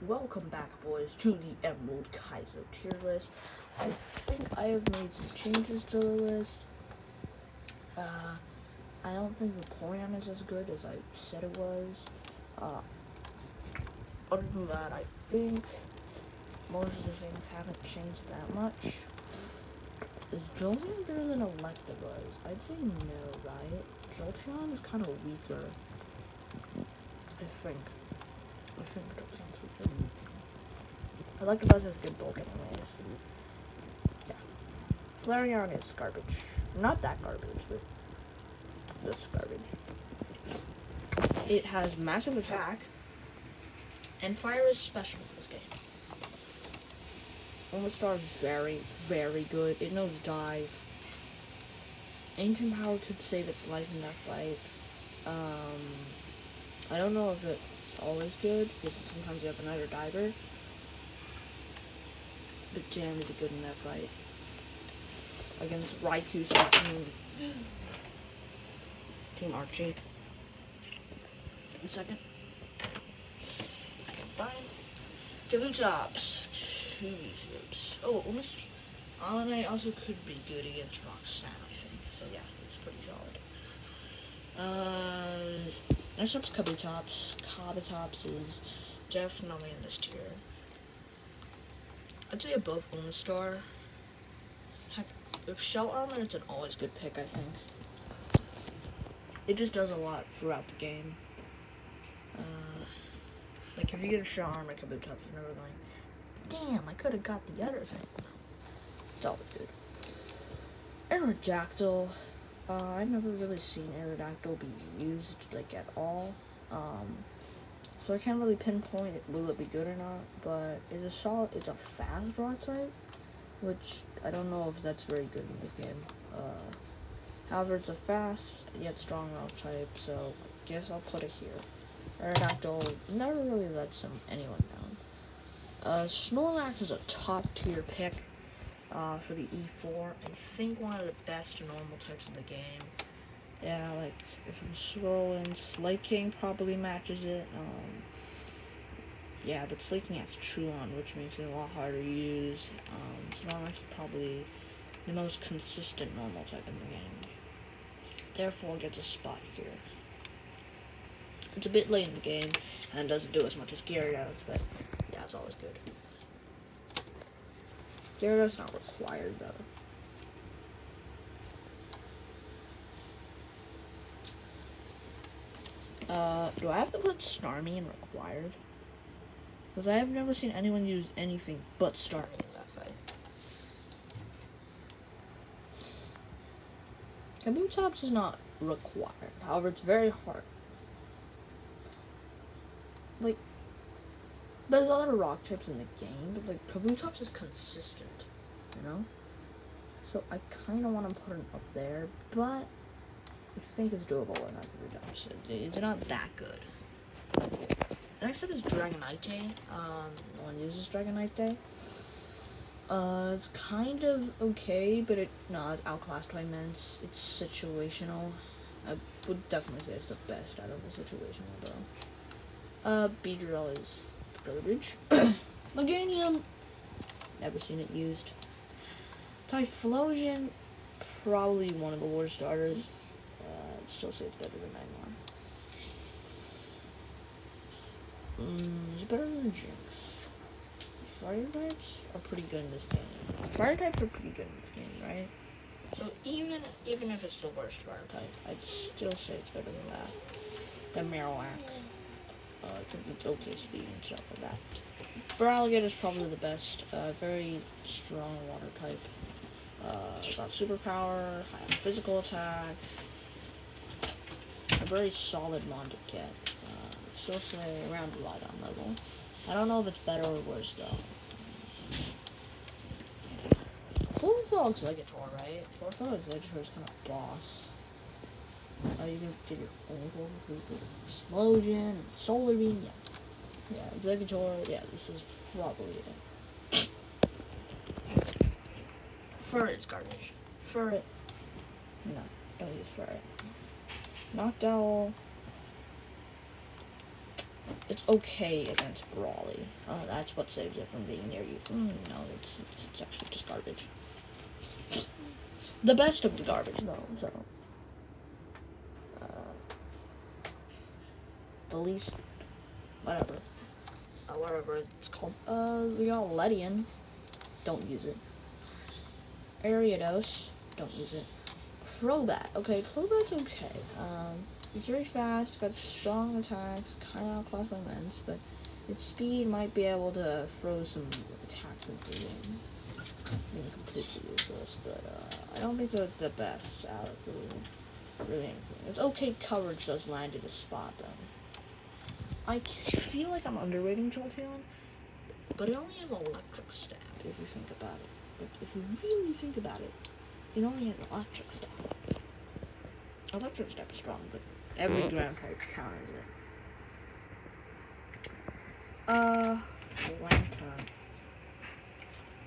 Welcome back, boys, to the Emerald Kaizo tier list. I think I have made some changes to the list. I don't think Vaporeon is as good as I said it was. Uh, Other than that, I think most of the things haven't changed that much. Is Jolteon better than Electabuzz? I'd say no, right? Jolteon is kind of weaker. I think Jolteon's weaker. Electabuzz has good bulk anyways. Yeah. Flareon is garbage. Not that garbage, but this garbage. It has massive attack, and fire is special in this game. Omastar is very, very good. It knows dive. Ancient Power could save its life in that fight. I don't know if it's always good, because sometimes you have another diver. But Jam is good in that fight. Against Raikou's Team Archie. 1 second. Okay, fine. Kabutops. Oh, almost. Allenite also could be good against Roxanne, I think. So yeah, it's pretty solid. Next up's Kabutops. Kabutops is definitely in this tier. I'd say above Omastar. Heck, with Shell Armor, it's an always good pick, I think. It just does a lot throughout the game. Like, if you get a Shell Armor Kabutops, you're never going, damn, I could have got the other thing. It's always good. Aerodactyl. I've never really seen Aerodactyl be used, like, at all. So I can't really pinpoint it, will it be good or not, but it's a fast rock type, which I don't know if that's very good in this game. However, it's a fast, yet strong rock type, so I guess I'll put it here. Aerodactyl never really lets anyone down. Snorlax is a top tier pick for the E4. I think one of the best normal types in the game. Yeah, like, if I'm scrolling, Slaking probably matches it. Yeah, but Slaking has Truon, which makes it a lot harder to use. Snorlax is probably the most consistent normal type in the game. Therefore, it gets a spot here. It's a bit late in the game, and doesn't do as much as Gyarados, but yeah, it's always good. Gyarados not required, though. Do I have to put Starmie in required? Because I have never seen anyone use anything but Starmie in that fight. Kabutops is not required, however, it's very hard. Like, there's other rock types in the game, but, like, Kabutops is consistent, you know? So I kind of want to put it up there, but I think it's doable enough for Kabutops. It's not that good. Next up is Dragonite. No one uses Dragonite. It's kind of okay, but it's outclassed by Mence. It's situational. I would definitely say it's the best out of the situational, though. Beedrill is garbage. Meganium, never seen it used. Typhlosion, probably one of the worst starters. I'd still say it's better than Magmar. It's better than Jinx. Fire types are pretty good in this game. Fire types are pretty good in this game, right? So even if it's the worst fire type, I'd still say it's better than that. Than Marowak. It's okay speed and stuff like that. Feraligatr is probably the best. Very strong water type. Got superpower, high on physical attack. A very solid mon to get. I'd still say around Rhydon level. I don't know if it's better or worse though. Chlorophyll Executor, right? Chlorophyll Executor is kind of boss. You can get your own Chlorophyll Explosion, Solar Beam, yeah, Executor, yeah, this is probably it. Furret is garbage. Furret, no, don't use Furret. Noctowl, It's okay against Brawly. That's what saves it from being near you. No, it's actually just garbage. The best of the garbage, though, so. The least. Whatever. Whatever it's called. We got Ledian. Don't use it. Ariados. Don't use it. Crobat. Okay, Crobat's okay. It's very fast, got strong attacks, kind of outclassed by Lens, but its speed might be able to throw some attacks into the game. Being completely useless, but I don't think it's the best out of really anything. It's okay coverage does land in a spot, though. I feel like I'm underrating Jolteon, but it only has electric stab, if you think about it. Like, if you really think about it, it only has electric stab. Electric stab is strong, but every ground type counters it.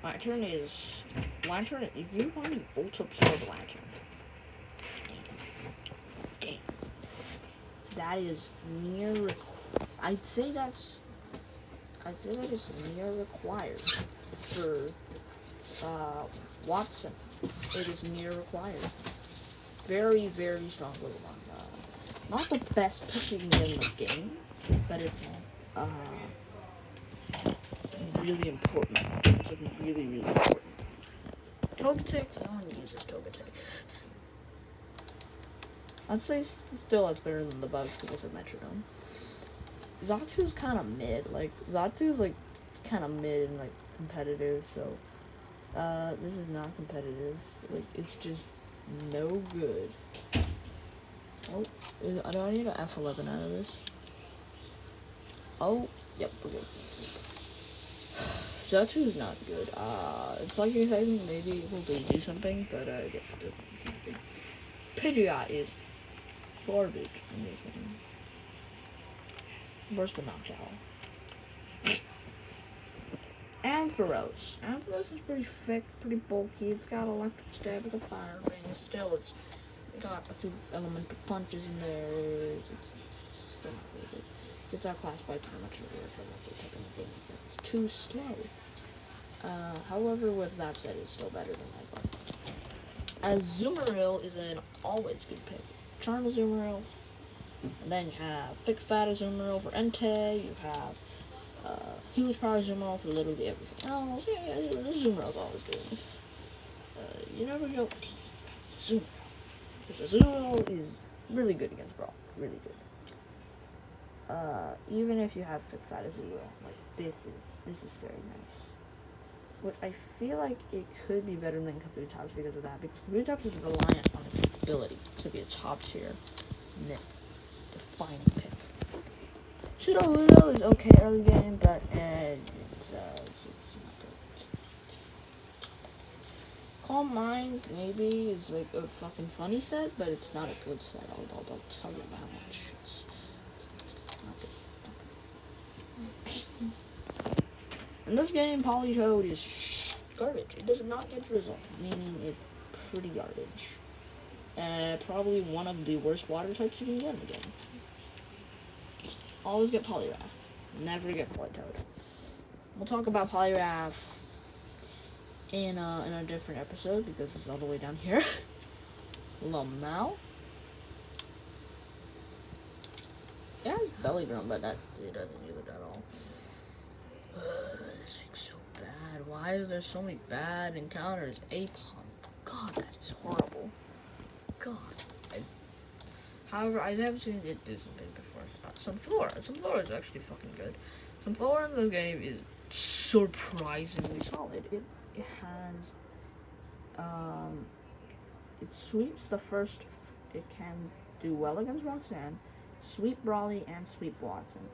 Lantern is... Lantern, if you want to Volt Absorb Lantern. Damn. That is near... I'd say that it's near required for Watson. It is near required. Very, very strong little one. Not the best pick you can get in the game, but it's really important. It's like really, really important. Togetic, no one uses Togetic. I'd say still it's better than the bugs because of Metrodome. Xatu's kind of mid. Like, Xatu's like kind of mid and like competitive, so this is not competitive. Like, it's just no good. Oh, do I need an F11 out of this? Oh, yep, we're good. Xatu's not good. It's like if I think maybe able to do something, but it's good. Pidgeot is garbage in this game. Worse than Noctowl. Ampharos. Ampharos is pretty thick, pretty bulky. It's got electric stab with a fire ring. Still, it's got a few elemental punches in there. It's still not really good. Gets outclassed by pretty much every type in the game because it's too slow. However, with that said, it's still better than my one. Azumarill is an always good pick. Charm Azumarill, and then you have Thick Fat Azumarill for Entei. You have Huge Power Azumarill for literally everything else. Yeah, Azumarill's always good. You never go Azumarill. Because Azumarill is really good against Brawl. Really good. Even if you have Thick Fat Azumarill, like this is very nice. Which I feel like it could be better than Kabutops because of that. Because Kabutops is reliant on its ability to be a top tier defining pick. Pseudo-Ludo is okay early game, but it's not good. Calm Mind maybe is like a fucking funny set, but it's not a good set. I'll tell you how much. It's not good. In this game, Politoed is garbage. It does not get Drizzle, meaning it's pretty garbage. Probably one of the worst water types you can get in the game. Always get Poliwrath. Never get Politoed. We'll talk about Poliwrath in a different episode because it's all the way down here. Lamau. Yeah, it's belly drum, but it doesn't use it at all. This thing's so bad. Why are there so many bad encounters? Apom. God, that is horrible. God. However, I have seen it do something before. Sunflora is actually fucking good. Sunflora in this game is surprisingly solid. It has, it sweeps the first, it can do well against Roxanne, sweep Brawly, and sweep Watson.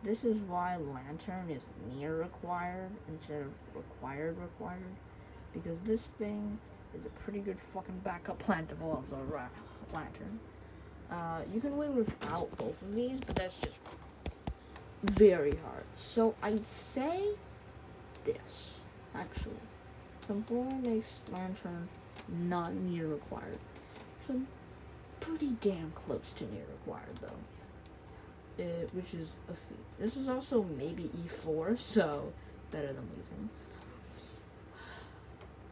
This is why Lantern is near required instead of required, because this thing is a pretty good fucking backup plantable of the Lantern. You can win without both of these, but that's just very hard. So I'd say this, actually. Sunflora makes Lantern not near required. So pretty damn close to near required, though. which is a feat. This is also maybe E4, so better than Weezing.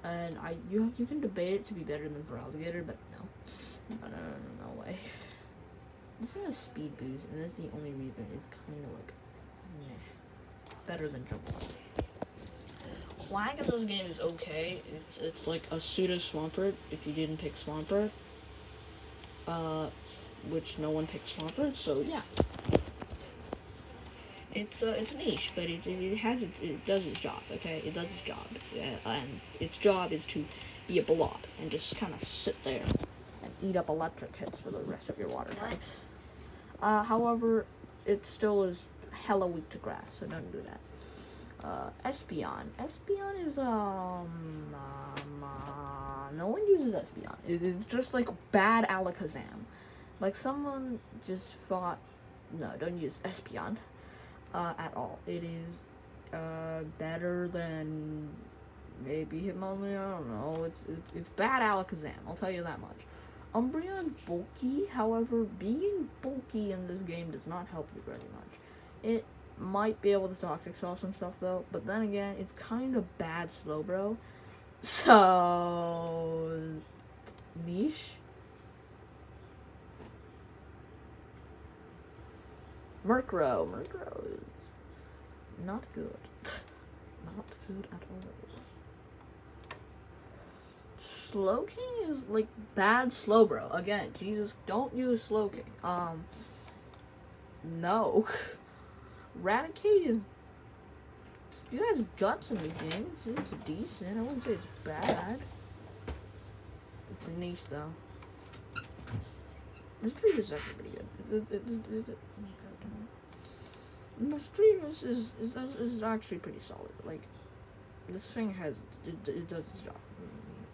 And you can debate it to be better than Feraligatr, but no way. This has speed boost, and that's the only reason it's kind of like meh. Better than Jump. Quack in this game is okay. It's like a pseudo Swampert if you didn't pick Swampert. Which no one picked Swampert, so yeah. It's niche, but it does its job, okay? It does its job. And its job is to be a blob and just kind of sit there and eat up electric hits for the rest of your water types. However, it still is hella weak to grass, so don't do that. Espeon. Espeon is, no one uses Espeon. It is just like bad Alakazam. Like, someone just thought, no, don't use Espeon, at all. It is, better than maybe Hitmonlee, I don't know. It's bad Alakazam, I'll tell you that much. Umbreon bulky, however, being bulky in this game does not help you very much. It might be able to Toxic Sauce and stuff though, but then again, it's kind of bad Slowbro. So niche. Murkrow is not good. Not good at all. Slowking is like bad Slowbro. Again, Jesus, don't use Slowking. No. Raticate is. You guys guts in this game. It's decent. I wouldn't say it's bad. It's a niche though. This tree is actually pretty good. Mistreatus is actually pretty solid. Like, this thing it does its job.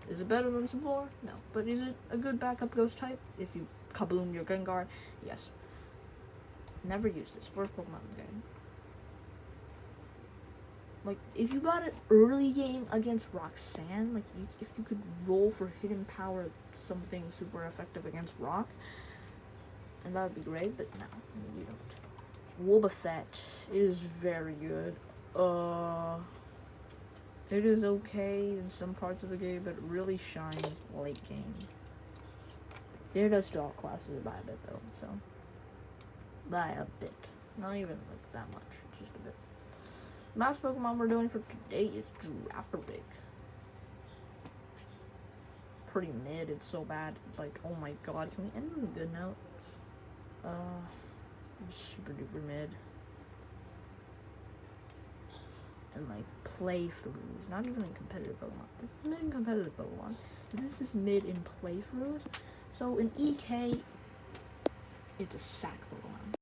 Is it better than Simplore? No. But is it a good backup ghost type? If you kabloom your Gengar? Yes. Never use this. Worst Pokemon in the game. Like, if you got it early game against Roxanne, like, if you could roll for hidden power something super effective against Rock, and that would be great, but no, you don't. Wobbuffet is very good. It is okay in some parts of the game, but it really shines late game. It does to all classes by a bit though, so. By a bit. Not even like that much, just a bit. Last Pokemon we're doing for today is Girafarig. Pretty mid, it's so bad. It's like, oh my god, can we end on a good note? Super duper mid. And like playthroughs, not even in competitive Pokemon. This is mid in competitive Pokemon. This is mid in playthroughs. So in EK, it's a sack Pokemon.